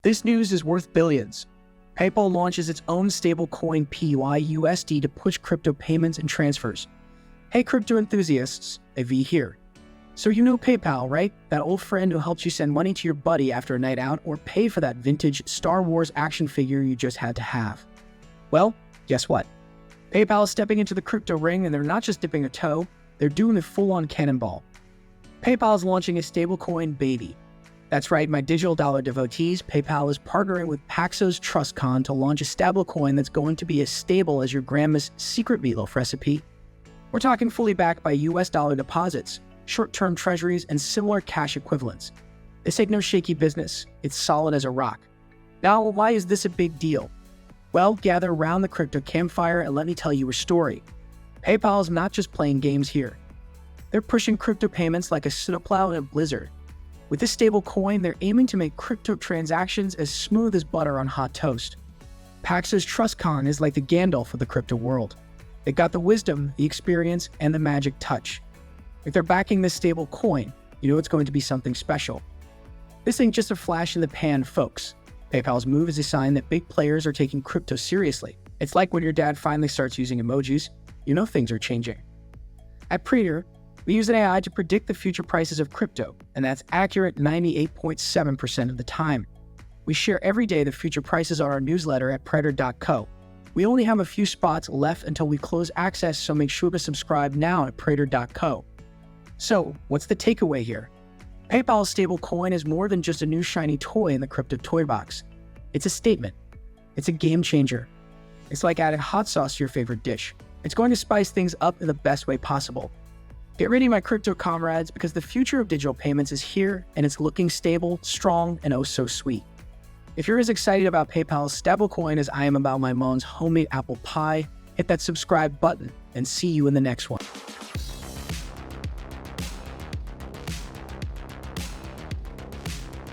This news is worth billions. PayPal launches its own stablecoin PYUSD to push crypto payments and transfers. Hey crypto enthusiasts, a V here. So you know PayPal, right? That old friend who helps you send money to your buddy after a night out or pay for that vintage Star Wars action figure you just had to have. Well, guess what? PayPal is stepping into the crypto ring, and they're not just dipping a toe, they're doing the full-on cannonball. PayPal is launching a stablecoin baby. That's right, my digital dollar devotees, PayPal is partnering with Paxos TrustCon to launch a stablecoin that's going to be as stable as your grandma's secret meatloaf recipe. We're talking fully backed by US dollar deposits, short-term treasuries, and similar cash equivalents. This ain't no shaky business, it's solid as a rock. Now, why is this a big deal? Well, gather around the crypto campfire and let me tell you a story. PayPal is not just playing games here. They're pushing crypto payments like a snowplow in a blizzard. With this stable coin, they're aiming to make crypto transactions as smooth as butter on hot toast. Paxos TrustCon is like the Gandalf of the crypto world. They got the wisdom, the experience, and the magic touch. If they're backing this stable coin, you know it's going to be something special. This ain't just a flash in the pan, folks. PayPal's move is a sign that big players are taking crypto seriously. It's like when your dad finally starts using emojis, you know things are changing. At Predir, we use an AI to predict the future prices of crypto, and that's accurate 98.7% of the time. We share every day the future prices on our newsletter at Predir.co. We only have a few spots left until we close access, so make sure to subscribe now at Predir.co. So, what's the takeaway here? PayPal's stablecoin is more than just a new shiny toy in the crypto toy box. It's a statement. It's a game changer. It's like adding hot sauce to your favorite dish. It's going to spice things up in the best way possible. Get ready, my crypto comrades, because the future of digital payments is here, and it's looking stable, strong, and oh so sweet. If you're as excited about PayPal's stablecoin as I am about my mom's homemade apple pie, hit that subscribe button, and see you in the next one.